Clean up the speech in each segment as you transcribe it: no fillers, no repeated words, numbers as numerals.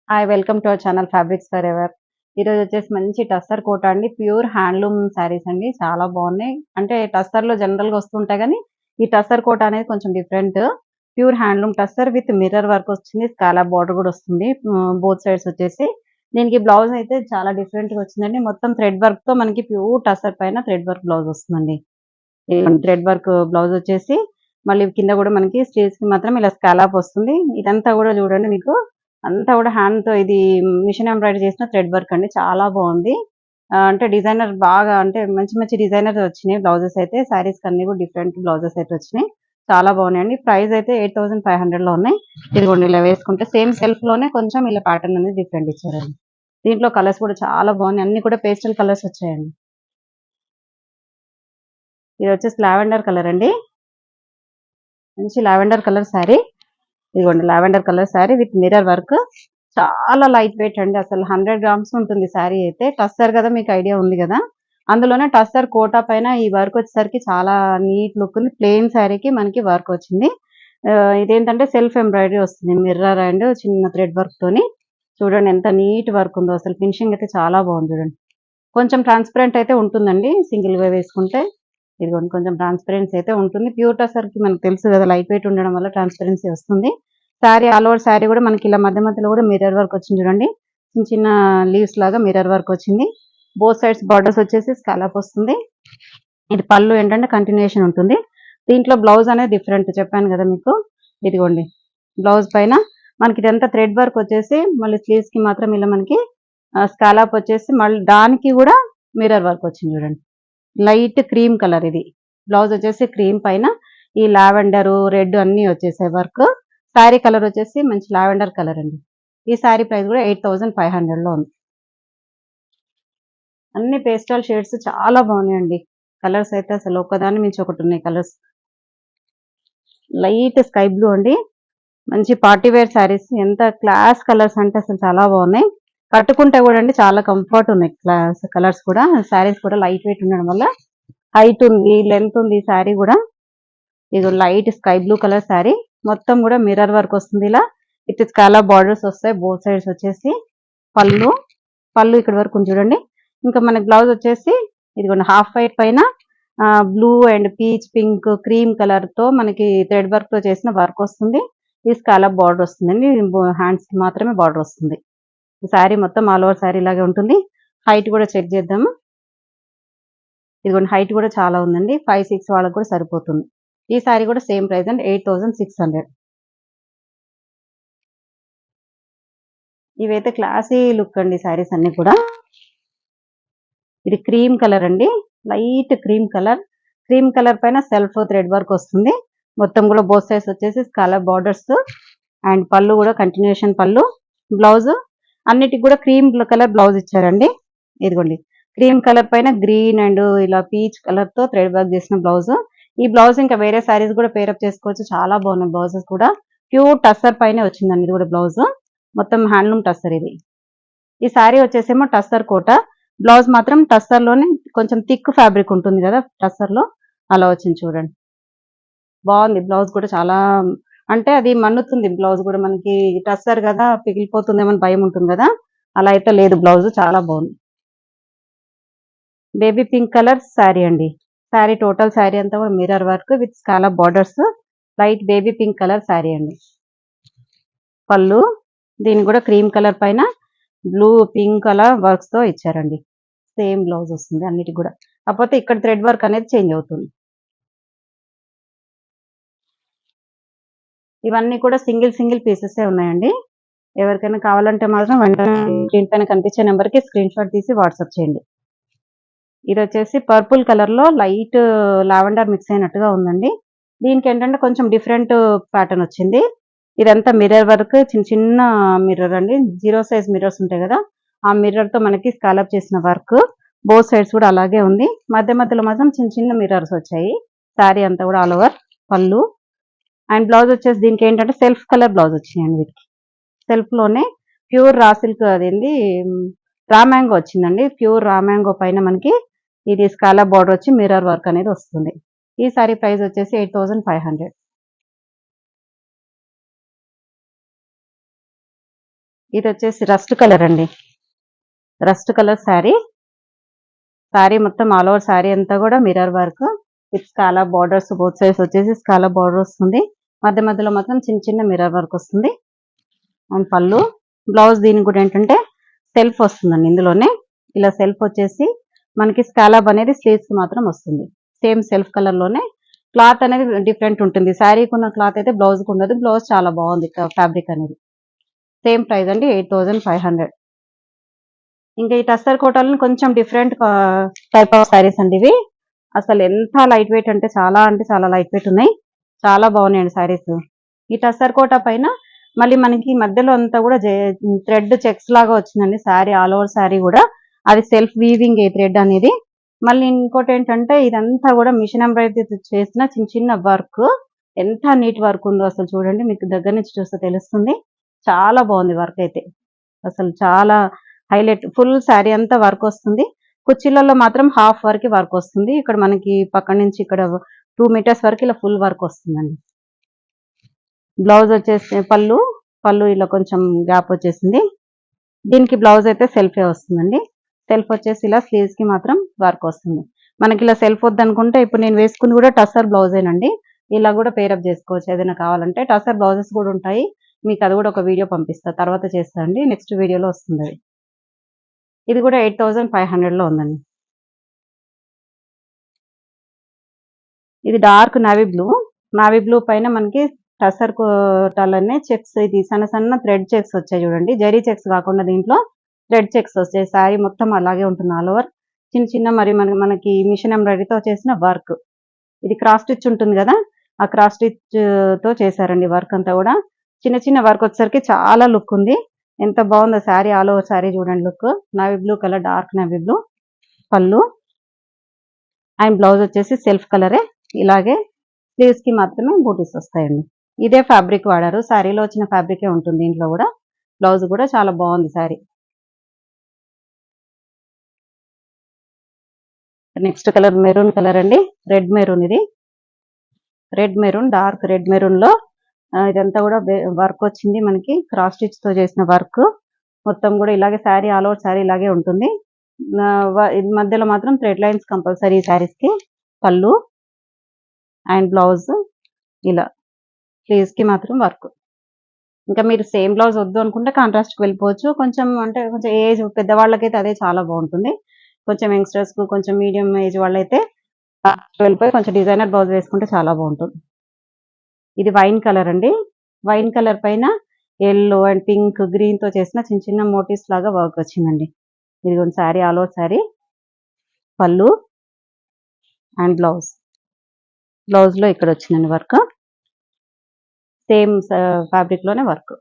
Hi welcome to our channel fabrics for ever. ఈరోజు వచ్చేసి మంచి టస్సర్ కోట అండి, ప్యూర్ హ్యాండ్లూమ్ శారీస్ అండి, చాలా బాగున్నాయి. అంటే టస్సర్ లో జనరల్ గా వస్తుంటాయి కానీ ఈ టస్సర్ కోట అనేది కొంచెం different. Pure handloom tussar with mirror work వచ్చింది, స్కాలా బార్డర్ కూడా వస్తుంది బోత్ సైడ్స్ వచ్చేసి. దీనికి బ్లౌజ్ అయితే చాలా డిఫరెంట్ గా వచ్చిందండి, మొత్తం థ్రెడ్ వర్క్ తో మనకి ప్యూర్ టస్సర్ పైన థ్రెడ్ వర్క్ బ్లౌజ్ వస్తుందండి. థ్రెడ్ వర్క్ బ్లౌజ్ వచ్చేసి మళ్ళీ కింద కూడా మనకి స్లీవ్స్ కి మాత్రం ఇలా స్కాలాప్ వస్తుంది. ఇదంతా కూడా చూడండి, మీకు అంతా కూడా హ్యాండ్ తో ఇది మిషన్ ఎంబ్రాయిడరీ చేసిన థ్రెడ్ వర్క్ అండి, చాలా బాగుంది. అంటే డిజైనర్ బాగా, అంటే మంచి మంచి డిజైనర్ వచ్చినాయి బ్లౌజెస్ అయితే. శారీస్ అన్ని కూడా డిఫరెంట్ బ్లౌజెస్ అయితే వచ్చినాయి, చాలా బాగున్నాయండి. ప్రైస్ అయితే 8500 లో ఉన్నాయి. ఇదిగోండి ఇలా వేసుకుంటే సేమ్ సెల్ఫ్ లోనే కొంచెం ఇలా ప్యాటర్న్ అనేది డిఫరెంట్ ఇచ్చారండి. దీంట్లో కలర్స్ కూడా చాలా బాగున్నాయి, అన్ని కూడా పేస్టల్ కలర్స్ వచ్చాయండి. ఇది వచ్చేసి లావెండర్ కలర్ అండి, మంచి లావెండర్ కలర్ శారీ. ఇదిగోండి lavender colour sari with mirror work, చాలా లైట్ వెయిట్ అండి. అసలు 100 గ్రామ్స్ ఉంటుంది శారీ అయితే. టస్సర్ కదా, మీకు ఐడియా ఉంది కదా. అందులోనే టస్సర్ కోటా పైన ఈ వర్క్ వచ్చేసరికి చాలా నీట్ లుక్ ఉంది. ప్లెయిన్ శారీకి మనకి వర్క్ వచ్చింది. ఇదేంటంటే సెల్ఫ్ ఎంబ్రాయిడరీ వస్తుంది, మిర్రర్ అండ్ చిన్న థ్రెడ్ వర్క్ తోని. చూడండి ఎంత నీట్ వర్క్ ఉందో, అసలు ఫినిషింగ్ అయితే చాలా బాగుంది. చూడండి కొంచెం ట్రాన్స్పరెంట్ అయితే ఉంటుందండి సింగిల్ గా వేసుకుంటే. ఇదిగోండి కొంచెం ట్రాన్స్పరెన్సీ అయితే ఉంటుంది. ప్యూర్ టస్సర్ కి మనకు తెలుసు కదా, లైట్ వెయిట్ ఉండడం వల్ల ట్రాన్స్పరెన్సీ వస్తుంది. శారీ ఆల్ ఓవర్ శారీ కూడా మనకి ఇలా మధ్య మధ్యలో కూడా మిర్రర్ వర్క్ వచ్చింది చూడండి, చిన్న చిన్న లీవ్స్ లాగా మిర్రర్ వర్క్ వచ్చింది. బోత్ సైడ్స్ బార్డర్స్ వచ్చేసి స్కాలప్ వస్తుంది. ఇది పళ్ళు ఏంటంటే కంటిన్యూషన్ ఉంటుంది. దీంట్లో బ్లౌజ్ అనేది డిఫరెంట్ చెప్పాను కదా మీకు. ఇదిగోండి బ్లౌజ్ పైన మనకి ఇదంతా థ్రెడ్ వర్క్ వచ్చేసి, మళ్ళీ స్లీవ్స్ కి మాత్రం ఇలా మనకి స్కాలప్ వచ్చేసి, మళ్ళీ దానికి కూడా మిర్రర్ వర్క్ వచ్చింది చూడండి. లైట్ క్రీమ్ కలర్ ఇది. బ్లౌజ్ వచ్చేసి క్రీమ్ పైన ఈ లావెండర్ రెడ్ అన్ని వచ్చేసాయి వర్క్. శారీ కలర్ వచ్చేసి మంచి లావెండర్ కలర్ అండి. ఈ శారీ ప్రైస్ కూడా 8500 లో ఉంది. అన్ని పేస్టల్ షేడ్స్ చాలా బాగున్నాయండి. కలర్స్ అయితే అసలు ఒకదాని మించి ఒకటి ఉన్నాయి కలర్స్. లైట్ స్కై బ్లూ అండి, మంచి పార్టీ వేర్ శారీస్. ఎంత క్లాస్ కలర్స్ అంటే అసలు చాలా బాగున్నాయి. కట్టుకుంటే కూడా అండి చాలా కంఫర్ట్ ఉన్నాయి క్లాస్ కలర్స్ కూడా. శారీస్ కూడా లైట్ వెయిట్ ఉండడం వల్ల హైట్ ఉంది, లెంత్ ఉంది శారీ కూడా. ఇది light sky blue colour sari, మొత్తం కూడా మిర్రర్ వర్క్ వస్తుంది. ఇలా విత్ స్కాలా బార్డర్స్ వస్తాయి బోత్ సైడ్స్ వచ్చేసి. పళ్ళు పళ్ళు ఇక్కడ వరకు ఉంది చూడండి. ఇంకా మనకి బ్లౌజ్ వచ్చేసి ఇదిగోండి హాఫ్ వైట్ పైన blue and peach pink cream colour తో మనకి థ్రెడ్ వర్క్ తో చేసిన వర్క్ వస్తుంది. ఈ స్కాలా బార్డర్ వస్తుందండి, హ్యాండ్స్ కి మాత్రమే బార్డర్ వస్తుంది. ఈ శారీ మొత్తం ఆల్ ఓవర్ శారీ లాగే ఉంటుంది. హైట్ కూడా చెక్ చేద్దాము. ఇదిగోండి హైట్ కూడా చాలా ఉందండి, 5'6" వాళ్ళకి కూడా సరిపోతుంది. ఈ శారీ కూడా సేమ్ ప్రైస్ అండి, 8600. ఇవైతే క్లాసీ లుక్ అండి శారీస్ అన్ని కూడా. ఇది క్రీమ్ కలర్ అండి, light cream colour. Cream colour పైన సెల్ఫ్ థ్రెడ్ వర్క్ వస్తుంది. మొత్తం కూడా బోత్ సైడ్స్ వచ్చేసి స్కాలర్ బార్డర్స్ అండ్ పళ్ళు కూడా కంటిన్యూషన్ పళ్ళు. బ్లౌజ్ అన్నిటికి కూడా క్రీమ్ కలర్ బ్లౌజ్ ఇచ్చారండి. ఇదిగోండి క్రీమ్ కలర్ పైన గ్రీన్ అండ్ ఇలా పీచ్ కలర్ తో థ్రెడ్ వర్క్ చేసిన బ్లౌజ్. ఈ బ్లౌజ్ ఇంకా వేరే శారీస్ కూడా పేరప్ చేసుకోవచ్చు, చాలా బాగున్నాయి బ్లౌజెస్ కూడా. ప్యూర్ టస్సర్ పైన వచ్చిందండి ఇది కూడా బ్లౌజ్, మొత్తం హ్యాండ్లూమ్ టస్సర్ ఇది. ఈ శారీ వచ్చేసేమో టస్సర్ కోట, బ్లౌజ్ మాత్రం టస్సర్ లోనే కొంచెం థిక్ ఫ్యాబ్రిక్ ఉంటుంది కదా టస్సర్ లో, అలా వచ్చింది చూడండి. బాగుంది బ్లౌజ్ కూడా చాలా, అంటే అది మన్నుతుంది బ్లౌజ్ కూడా. మనకి టస్సర్ కదా పిగిలిపోతుందేమని భయం ఉంటుంది కదా, అలా అయితే లేదు, బ్లౌజ్ చాలా బాగుంది. బేబీ పింక్ కలర్ శారీ అండి. శారీ టోటల్ శారీ అంతా కూడా mirror work with scallop borders. Light baby pink colour sari అండి. పళ్ళు దీనికి కూడా క్రీమ్ కలర్ పైన బ్లూ పింక్ కలర్ వర్క్స్ తో ఇచ్చారండి. సేమ్ బ్లౌజ్ వస్తుంది అన్నిటికి కూడా, కాకపోతే ఇక్కడ థ్రెడ్ వర్క్ అనేది చేంజ్ అవుతుంది. ఇవన్నీ కూడా సింగిల్ సింగిల్ పీసెస్ ఉన్నాయండి. ఎవరికైనా కావాలంటే మాత్రం వెంటనే స్క్రీన్ పైన కనిపించే నెంబర్ కి స్క్రీన్ షాట్ తీసి వాట్సాప్ చేయండి. ఇది వచ్చేసి పర్పుల్ కలర్ లో లైట్ లావెండర్ మిక్స్ అయినట్టుగా ఉందండి. దీనికి ఏంటంటే కొంచెం డిఫరెంట్ ప్యాటర్న్ వచ్చింది. ఇదంతా మిర్రర్ వర్క్, చిన్న చిన్న మిర్రర్ అండి, 0 సైజ్ మిర్రర్స్ ఉంటాయి కదా, ఆ మిర్రర్ తో మనకి స్కాలప్ చేసిన వర్క్. బోత్ సైడ్స్ కూడా అలాగే ఉంది, మధ్య మధ్యలో మాత్రం చిన్న చిన్న మిర్రర్స్ వచ్చాయి. శారీ అంతా కూడా ఆల్ ఓవర్. పళ్ళు అండ్ బ్లౌజ్ వచ్చేసి దీనికి ఏంటంటే సెల్ఫ్ కలర్ బ్లౌజ్ వచ్చినాయండి వీటికి. సెల్ఫ్ లోనే ప్యూర్ రా సిల్క్ అదేంది రా మ్యాంగో వచ్చిందండి. ప్యూర్ రా మ్యాంగో పైన మనకి ఇది స్కాలా బార్డర్ వచ్చి మిర్రర్ వర్క్ అనేది వస్తుంది. ఈ సారీ ప్రైస్ వచ్చేసి 8500. ఇది వచ్చేసి రస్ట్ కలర్ అండి, రస్ట్ కలర్ శారీ. శారీ మొత్తం ఆల్ ఓవర్ శారీ అంతా కూడా mirror work with scallop borders, both sides వచ్చేసి స్కాలా బార్డర్ వస్తుంది. మధ్య మధ్యలో మాత్రం చిన్న చిన్న మిర్రర్ వర్క్ వస్తుంది. అండ్ పళ్ళు, బ్లౌజ్ దీనికి కూడా ఏంటంటే సెల్ఫ్ వస్తుందండి. ఇందులోనే ఇలా సెల్ఫ్ వచ్చేసి మనకి స్కాలప్ అనేది స్లీవ్స్ మాత్రం వస్తుంది. సేమ్ సెల్ఫ్ కలర్ లోనే క్లాత్ అనేది డిఫరెంట్ ఉంటుంది. శారీకి ఉన్న క్లాత్ అయితే బ్లౌజ్ కు ఉండదు. బ్లౌజ్ చాలా బాగుంది ఫ్యాబ్రిక్ అనేది. సేమ్ ప్రైస్ అండి 8500. ఇంకా ఈ టస్సర్ కోటాలను కొంచెం డిఫరెంట్ టైప్ ఆఫ్ శారీస్ అండి ఇవి. అసలు ఎంత లైట్ వెయిట్ అంటే చాలా లైట్ వెయిట్ ఉన్నాయి. చాలా బాగున్నాయండి శారీస్. ఈ టస్సర్ కోటా పైన మళ్ళీ మనకి మధ్యలో అంతా కూడా థ్రెడ్ చెక్స్ లాగా వచ్చిందండి శారీ, ఆల్ ఓవర్ శారీ కూడా. అది సెల్ఫ్ వీవింగ్ ఏ థ్రెడ్ అనేది. మళ్ళీ ఇంకోటి ఏంటంటే ఇదంతా కూడా మిషన్ ఎంబ్రాయిడరీ చేసిన చిన్న చిన్న వర్క్. ఎంత నీట్ వర్క్ ఉందో అసలు చూడండి, మీకు దగ్గర నుంచి చూస్తే తెలుస్తుంది. చాలా బాగుంది వర్క్ అయితే. అసలు చాలా హైలైట్. ఫుల్ శారీ అంతా వర్క్ వస్తుంది. కుర్చీలలో మాత్రం హాఫ్ వరకు వర్క్ వస్తుంది. ఇక్కడ మనకి పక్క నుంచి ఇక్కడ 2 మీటర్స్ వరకు ఇలా ఫుల్ వర్క్ వస్తుందండి. బ్లౌజ్ వచ్చేసి పళ్ళు ఇలా కొంచెం గ్యాప్ వచ్చేసింది. దీనికి బ్లౌజ్ అయితే సెల్ఫే వస్తుందండి. సెల్ఫ్ వచ్చేసి ఇలా స్లీవ్స్ కి మాత్రం వర్క్ వస్తుంది. మనకి ఇలా సెల్ఫ్ వద్దనుకుంటే ఇప్పుడు నేను వేసుకుని కూడా టస్సర్ బ్లౌజేనండి. ఇలా కూడా పేరప్ చేసుకోవచ్చు ఏదైనా కావాలంటే. టస్సర్ బ్లౌజెస్ కూడా ఉంటాయి. మీకు అది కూడా ఒక వీడియో పంపిస్తా, తర్వాత చేస్తా అండి. నెక్స్ట్ వీడియోలో వస్తుంది అది. ఇది కూడా 8500 లో ఉందండి. ఇది డార్క్ నావీ బ్లూ పైన మనకి టసర్ కోటాలనే చెక్స్, ఇది సన్న థ్రెడ్ చెక్స్ వచ్చాయి చూడండి. జరీ చెక్స్ కాకుండా దీంట్లో థ్రెడ్ చెక్స్ వచ్చాయి. శారీ మొత్తం అలాగే ఉంటుంది ఆల్ ఓవర్. చిన్న చిన్న మరి మనకి మిషన్ ఎంబ్రాయిడరీతో చేసిన వర్క్. ఇది క్రాస్ స్టిచ్ ఉంటుంది కదా, ఆ క్రాస్ స్టిచ్ తో చేశారండి వర్క్ అంతా కూడా. చిన్న చిన్న వర్క్ వచ్చేసరికి చాలా లుక్ ఉంది. ఎంత బాగుందో శారీ, ఆల్ ఓవర్ శారీ చూడండి look. Navy blue colour, dark navy blue పళ్ళు. అండ్ బ్లౌజ్ వచ్చేసి సెల్ఫ్ కలరే. ఇలాగే స్లీవ్స్ కి మాత్రమే బూటీస్ వస్తాయండి. ఇదే ఫ్యాబ్రిక్ వాడారు, శారీలో వచ్చిన ఫ్యాబ్రికే ఉంటుంది దీంట్లో కూడా. బ్లౌజ్ కూడా చాలా బాగుంది sari. Next colour maroon colour అండి, రెడ్ మెరూన్. ఇది red maroon, dark red maroon లో ఇదంతా కూడా వర్క్ వచ్చింది మనకి. క్రాస్ స్టిచ్ తో చేసిన వర్క్ మొత్తం కూడా ఇలాగే శారీ, ఆల్ ఓవర్ శారీ ఇలాగే ఉంటుంది. మధ్యలో మాత్రం థ్రెడ్ లైన్స్ కంపల్సరీ శారీస్ కి. పళ్ళు అండ్ బ్లౌజ్ ఇలా స్లీవ్స్ కి మాత్రం వర్క్. ఇంకా మీరు సేమ్ బ్లౌజ్ వద్దు అనుకుంటే కాంట్రాస్ట్ కి వెళ్ళిపోవచ్చు. కొంచెం అంటే కొంచెం ఏజ్ పెద్దవాళ్ళకైతే అదే చాలా బాగుంటుంది. కొంచెం యంగ్స్టర్స్ కు, కొంచెం మీడియం ఏజ్ వాళ్ళైతే వెళ్ళిపోయి కొంచెం డిజైనర్ బ్లౌజ్ వేసుకుంటే చాలా బాగుంటుంది. ఇది వైన్ కలర్ అండి. వైన్ కలర్ పైన ఎల్లో అండ్ పింక్, గ్రీన్ తో చేసిన చిన్న చిన్న మోటివ్స్ లాగా వర్క్ వచ్చిందండి. ఇది కొన్ని శారీ, ఆల్ ఓవర్ శారీ. పళ్ళు అండ్ బ్లౌజ్ లో ఇక్కడ వచ్చిందండి వర్క్. సేమ్ ఫ్యాబ్రిక్ లోనే వర్క్.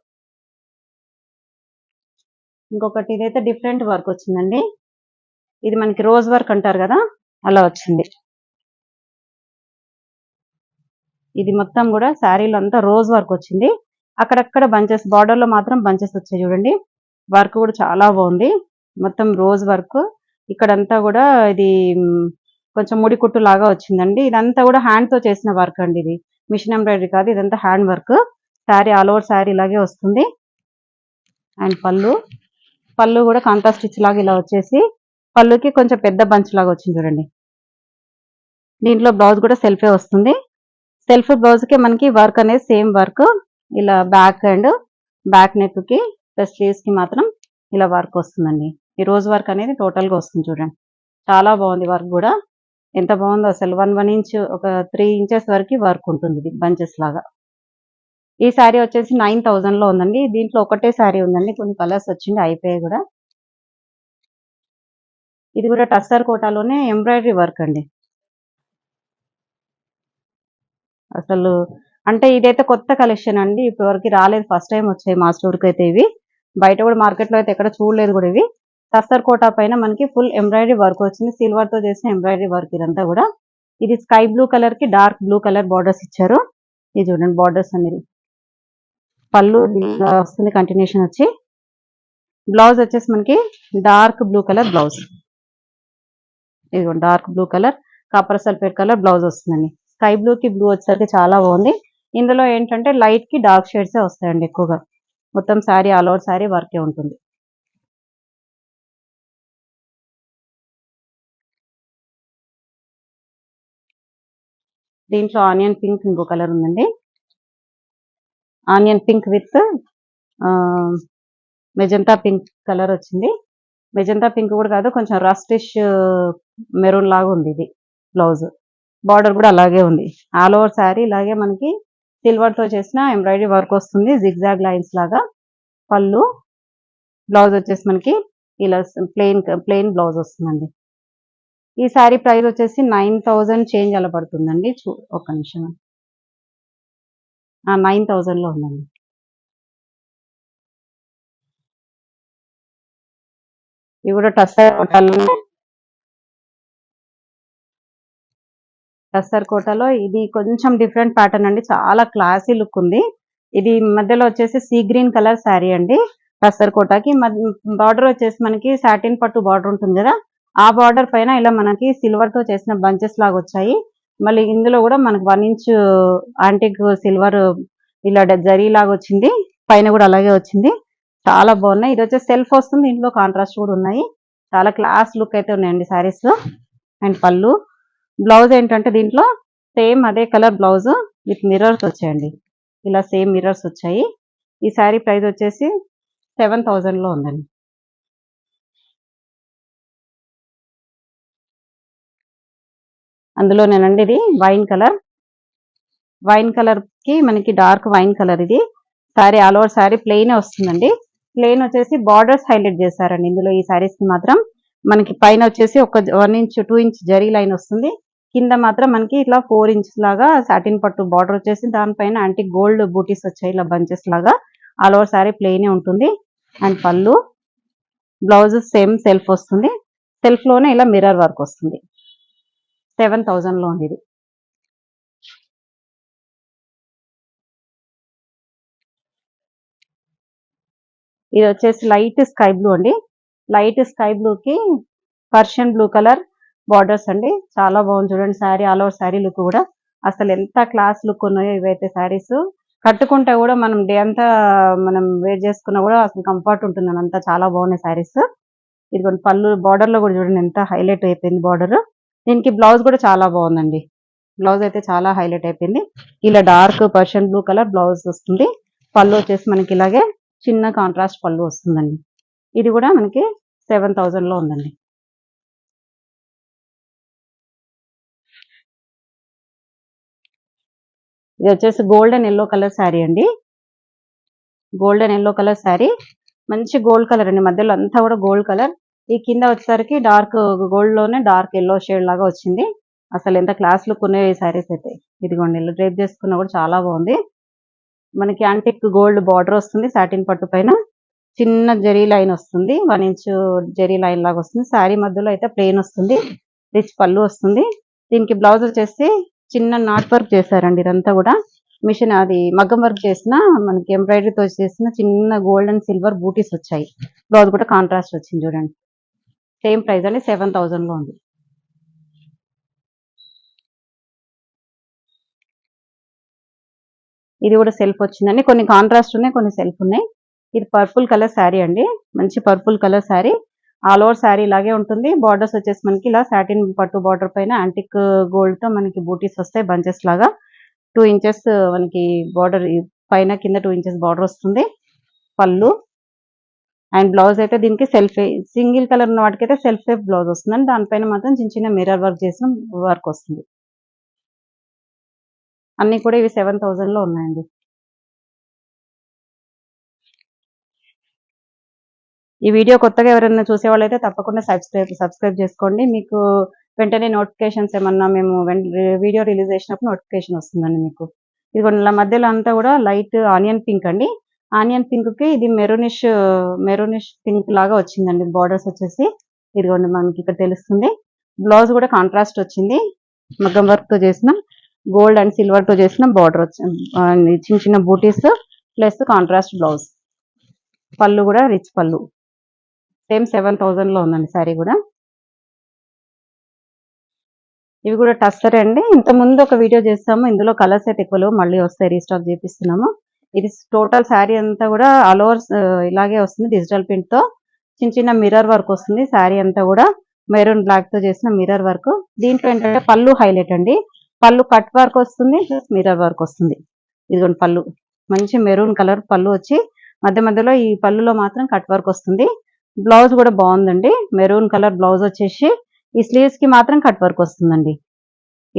ఇంకొకటి ఇదైతే డిఫరెంట్ వర్క్ వచ్చిందండి. ఇది మనకి రోజ్ వర్క్ అంటారు కదా, అలా వచ్చింది. ఇది మొత్తం కూడా శారీలో అంతా రోజ్ వర్క్ వచ్చింది. అక్కడక్కడ బంచెస్, బార్డర్ లో మాత్రం బంచెస్ వచ్చాయి చూడండి. వర్క్ కూడా చాలా బాగుంది. మొత్తం రోజ్ వర్క్. ఇక్కడంతా కూడా ఇది కొంచెం ముడి కుట్టు లాగా వచ్చిందండి. ఇదంతా కూడా హ్యాండ్ తో చేసిన వర్క్ అండి. ఇది మిషన్ ఎంబ్రాయిడరీ కాదు, ఇదంతా hand work. Sari all over sari ఇలాగే వస్తుంది. అండ్ పళ్ళు కూడా కాంట్రాస్ట్ స్టిచ్ లాగా ఇలా వచ్చేసి పళ్ళుకి కొంచెం పెద్ద బంచ్ లాగా వచ్చింది చూడండి. దీంట్లో బ్లౌజ్ కూడా సెల్ఫే వస్తుంది. సెల్ఫ్ బ్లౌజ్ కి మనకి వర్క్ అనేది సేమ్ వర్క్. ఇలా బ్యాక్ అండ్ బ్యాక్ నెక్ కి ప్లస్ స్లీవ్స్ కి మాత్రం ఇలా వర్క్ వస్తుందండి. ఈ రోజ్ వర్క్ అనేది టోటల్ గా వస్తుంది చూడండి. చాలా బాగుంది వర్క్ కూడా. ఎంత బాగుందో అసలు. 1 ఇంచ్, ఒక 3 ఇంచెస్ వరకు వర్క్ ఉంటుంది ఇది బంచెస్ లాగా. ఈ శారీ వచ్చేసి 9000 లో ఉందండి. దీంట్లో ఒకటే శారీ ఉందండి, కొన్ని కలర్స్ వచ్చింది, అయిపోయాయి కూడా. ఇది కూడా టస్సర్ కోటాలోనే ఎంబ్రాయిడరీ వర్క్ అండి. అసలు అంటే ఇదైతే కొత్త కలెక్షన్ అండి, ఇప్పటి వరకు రాలేదు. ఫస్ట్ టైం వచ్చాయి మా స్టోర్ కి అయితే ఇవి. బయట కూడా మార్కెట్ లో అయితే ఎక్కడ చూడలేదు కూడా ఇవి. టస్సర్ కోటా పైన మనకి ఫుల్ ఎంబ్రాయిడరీ వర్క్ వచ్చింది. సిల్వర్ తో చేసిన ఎంబ్రాయిడరీ వర్క్ ఇదంతా కూడా. ఇది స్కై బ్లూ కలర్ కి డార్క్ బ్లూ కలర్ బార్డర్స్ ఇచ్చారు. ఇది చూడండి బార్డర్స్ అనేది. పళ్ళు వస్తుంది కంటిన్యూషన్ వచ్చి. బ్లౌజ్ వచ్చేసి మనకి డార్క్ బ్లూ కలర్ బ్లౌజ్. ఇది dark blue colour, copper sulphate colour blouse వస్తుందండి. స్కై బ్లూ కి బ్లూ వచ్చేసరికి చాలా బాగుంది. ఇందులో ఏంటంటే లైట్ కి డార్క్ షేడ్స్ వస్తాయండి ఎక్కువగా. మొత్తం శారీ ఆల్ ఓవర్ శారీ వర్కే ఉంటుంది. దీంట్లో ఆనియన్ పింక్ ఇంకో కలర్ ఉందండి. Onion pink with magenta pink colour వచ్చింది. మెజంతా పింక్ కూడా కాదు, కొంచెం రస్టిష్ మెరూన్ లాగా ఉంది ఇది బ్లౌజ్. బార్డర్ కూడా అలాగే ఉంది. ఆల్ ఓవర్ శారీ ఇలాగే మనకి సిల్వర్తో చేసిన ఎంబ్రాయిడరీ వర్క్ వస్తుంది, జిగ్జాగ్ లైన్స్ లాగా. పళ్ళు, బ్లౌజ్ వచ్చేసి మనకి ఇలా ప్లెయిన్ బ్లౌజ్ వస్తుందండి. ఈ శారీ ప్రైస్ వచ్చేసి 9000 చేంజ్ అలా పడుతుందండి. ఒక్క నిమిషం, 9000లో ఉందండి. ఇవి కూడా టస్సర్ కోటాలో ఇది కొంచెం డిఫరెంట్ ప్యాటర్న్ అండి, చాలా క్లాసీ లుక్ ఉంది. ఇది మధ్యలో వచ్చేసి సీ గ్రీన్ కలర్ శారీ అండి. టస్సర్ కోటాకి బార్డర్ వచ్చేసి మనకి సాటిన్ పట్టు బార్డర్ ఉంటుంది కదా, ఆ బార్డర్ పైన ఇలా మనకి సిల్వర్ తో చేసిన బంచెస్ లాగా వచ్చాయి. మళ్ళీ ఇందులో కూడా మనకి 1 ఇంచ్ యాంటిక్ సిల్వర్ ఇలా జరీ లాగా వచ్చింది, పైన కూడా అలాగే వచ్చింది. చాలా బాగున్నాయి. ఇది వచ్చేసి సెల్ఫ్ వస్తుంది, ఇంట్లో కాంట్రాస్ట్ కూడా ఉన్నాయి. చాలా క్లాస్ లుక్ అయితే ఉన్నాయండి శారీస్. అండ్ పళ్ళు, బ్లౌజ్ ఏంటంటే దీంట్లో సేమ్ అదే కలర్ బ్లౌజ్ విత్ మిర్రర్స్ వచ్చాయండి. ఇలా సేమ్ మిర్రర్స్ వచ్చాయి. ఈ శారీ ప్రైస్ వచ్చేసి 7000లో ఉందండి. అందులోనేనండి ఇది వైన్ కలర్ కి మనకి డార్క్ వైన్ కలర్. ఇది sari all over sari plain వస్తుందండి. ప్లెయిన్ వచ్చేసి బార్డర్స్ హైలైట్ చేశారండి ఇందులో. ఈ శారీస్ కి మాత్రం మనకి పైన వచ్చేసి ఒక 1 ఇంచ్ 2 ఇంచ్ జరీ లైన్ వస్తుంది, కింద మాత్రం మనకి ఇట్లా 4 ఇంచెస్ లాగా సాటిన్ పట్టు బార్డర్ వచ్చేసి దానిపైన యాంటిక్ గోల్డ్ బూటీస్ వచ్చాయి ఇలా బంచెస్ లాగా. ఆల్ ఓవర్ శారీ ప్లెయిన్ ఉంటుంది. అండ్ పళ్ళు, బ్లౌజ్ సేమ్ సెల్ఫ్ వస్తుంది, సెల్ఫ్ లోనే ఇలా మిర్రర్ వర్క్ వస్తుంది. 7000లో ఉంది ఇది. ఇది వచ్చేసి లైట్ స్కై బ్లూ అండి. లైట్ స్కై బ్లూకి పర్షియన్ బ్లూ కలర్ బార్డర్స్ అండి. చాలా బాగుంది చూడండి sari, all over sari look కూడా అసలు ఎంత క్లాస్ లుక్ ఉన్నాయో ఇవైతే శారీస్. కట్టుకుంటే కూడా మనం డే అంతా మనం వేర్ చేసుకున్నా కూడా అసలు కంఫర్ట్ ఉంటుంది, అంతా చాలా బాగున్నాయి శారీస్. ఇదిగోండి పళ్ళు, బార్డర్ లో కూడా చూడండి ఎంత హైలైట్ అయిపోయింది బార్డర్. దీనికి బ్లౌజ్ కూడా చాలా బాగుందండి. బ్లౌజ్ అయితే చాలా హైలైట్ అయిపోయింది. ఇలా dark Persian blue colour blouse వస్తుంది. పళ్ళు వచ్చేసి మనకి ఇలాగే చిన్న కాంట్రాస్ట్ పళ్ళు వస్తుందండి. ఇది కూడా మనకి 7000లో ఉందండి. ఇది వచ్చేసి గోల్డెన్ ఎల్లో కలర్ శారీ అండి. గోల్డెన్ ఎల్లో కలర్ శారీ, మంచి గోల్డ్ కలర్ అండి, మధ్యలో అంతా కూడా గోల్డ్ కలర్. ఈ కింద వచ్చేసరికి డార్క్ గోల్డ్ లోనే డార్క్ ఎల్లో షేడ్ లాగా వచ్చింది. అసలు ఎంత క్లాస్ లుక్ ఉన్నాయో ఈ శారీస్ అయితే. ఇదిగోండి ఇలా డ్రేప్ చేసుకున్నా కూడా చాలా బాగుంది. మనకి యాంటిక్ గోల్డ్ బార్డర్ వస్తుంది, సాటిన్ పట్టు పైన చిన్న జరీ లైన్ వస్తుంది, 1 ఇంచ్ జరీ లైన్ లాగా వస్తుంది. శారీ మధ్యలో అయితే ప్లెయిన్ వస్తుంది, రిచ్ పళ్ళు వస్తుంది. దీనికి బ్లౌజ్ వచ్చేసి చిన్న నాట్ వర్క్ చేశారండి. ఇదంతా కూడా మిషన్ అది మగ్గం వర్క్ చేసిన మనకి ఎంబ్రాయిడరీతో చేసిన చిన్న గోల్డ్ అండ్ సిల్వర్ బూటీస్ వచ్చాయి. బ్లౌజ్ కూడా కాంట్రాస్ట్ వచ్చింది చూడండి. సేమ్ ప్రైస్ అండి, 7000లో ఉంది. ఇది కూడా సెల్ఫ్ వచ్చిందండి, కొన్ని కాంట్రాస్ట్ ఉన్నాయి, కొన్ని సెల్ఫ్ ఉన్నాయి. ఇది పర్పుల్ కలర్ శారీ అండి, మంచి purple colour sari. All over sari ఇలాగే ఉంటుంది. బార్డర్స్ వచ్చేసి మనకి ఇలా సాటిన్ పట్టు బార్డర్ పైన యాంటిక్ గోల్డ్ తో మనకి బూటీస్ వస్తాయి బంచెస్ లాగా. 2 ఇంచెస్ మనకి బార్డర్ పైన కింద 2 ఇంచెస్ బార్డర్ వస్తుంది. పళ్ళు అండ్ బ్లౌజ్ అయితే దీనికి సెల్ఫ్, సింగిల్ కలర్ ఉన్న వాటికైతే సెల్ఫ్ బ్లౌజ్ వస్తుందండి, దానిపైన మాత్రం చిన్న చిన్న మిర్రర్ వర్క్ చేసిన వర్క్ వస్తుంది. అన్ని కూడా ఇవి 7000లో ఉన్నాయండి. ఈ వీడియో కొత్తగా ఎవరైనా చూసేవాళ్ళైతే తప్పకుండా సబ్స్క్రైబ్ చేసుకోండి. మీకు వెంటనే నోటిఫికేషన్స్ ఏమన్నా మేము వీడియో రిలీజ్ చేసినప్పుడు నోటిఫికేషన్ వస్తుందండి మీకు. ఇదిగోండి మధ్యలో అంతా కూడా లైట్ ఆనియన్ పింక్ అండి. ఆనియన్ పింక్ కి ఇది మెరూనిష్ పింక్ లాగా వచ్చిందండి. బార్డర్స్ వచ్చేసి ఇదిగోండి మనకి ఇక్కడ తెలుస్తుంది. బ్లౌజ్ కూడా కాంట్రాస్ట్ వచ్చింది, మగ్గం వర్క్ తో చేసిన గోల్డ్ అండ్ సిల్వర్ తో చేసిన బార్డర్ వచ్చింది, చిన్న చిన్న బూటీస్ ప్లస్ కాంట్రాస్ట్ బ్లౌజ్. పళ్ళు కూడా రిచ్ పళ్ళు. సేమ్ 7000లో ఉందండి శారీ కూడా. ఇవి కూడా టస్సర్ అండి. ఇంత ముందు ఒక వీడియో చేస్తాము, ఇందులో కలర్స్ అయితే ఎక్కువ మళ్ళీ వస్తాయి, రీస్టాక్ చేపిస్తున్నాము. ఇది టోటల్ శారీ అంతా కూడా ఆల్ ఓవర్ ఇలాగే వస్తుంది డిజిటల్ ప్రింట్ తో. చిన్న చిన్న మిర్రర్ వర్క్ వస్తుంది శారీ అంతా కూడా, మెరూన్ బ్లాక్ తో చేసిన మిర్రర్ వర్క్. దీంట్లో ఏంటంటే పళ్ళు హైలైట్ అండి, పళ్ళు కట్ వర్క్ వస్తుంది ప్లస్ మిర్రర్ వర్క్ వస్తుంది. ఇదిగోండి పళ్ళు, మంచి మెరూన్ కలర్ పళ్ళు వచ్చి మధ్య మధ్యలో ఈ పళ్ళులో మాత్రం కట్ వర్క్ వస్తుంది. బ్లౌజ్ కూడా బాగుందండి, మెరూన్ కలర్ బ్లౌజ్ వచ్చేసి ఈ స్లీవ్స్ కి మాత్రం కట్ వర్క్ వస్తుందండి.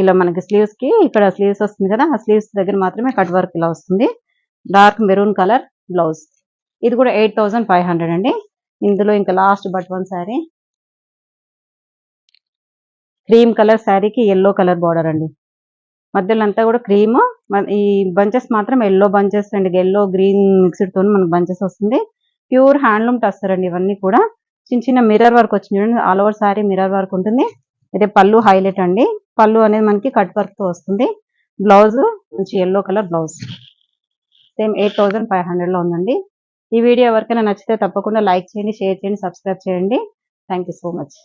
ఇలా మనకి స్లీవ్స్ కి ఇక్కడ స్లీవ్స్ వస్తుంది కదా, ఆ స్లీవ్స్ దగ్గర మాత్రమే కట్ వర్క్ ఇలా వస్తుంది. Dark maroon colour blouse. ఇది కూడా 8500 అండి. ఇందులో ఇంకా last but one sari, cream colour శారీకి ఎల్లో కలర్ బార్డర్ అండి. మధ్యలో అంతా కూడా క్రీమ్, ఈ బంచెస్ మాత్రం yellow bunches and yellow green mixed తో మనకు బంచెస్ వస్తుంది. ప్యూర్ హ్యాండ్లూమ్ టస్సర్ ఇవన్నీ కూడా. చిన్న చిన్న మిర్రర్ వర్క్ వచ్చింది చూడండి, all over sari mirror work ఉంటుంది. ఇదే పళ్ళు హైలైట్ అండి, పళ్ళు అనేది మనకి కట్ వర్క్ తో వస్తుంది. బ్లౌజ్ మంచి ఎల్లో కలర్ బ్లౌజ్. సేమ్ 8500 లో ఉందండి. ఈ వీడియో ఎవరికైనా నచ్చితే తప్పకుండా లైక్ చేయండి, షేర్ చేయండి, సబ్స్క్రైబ్ చేయండి. Thank you so much.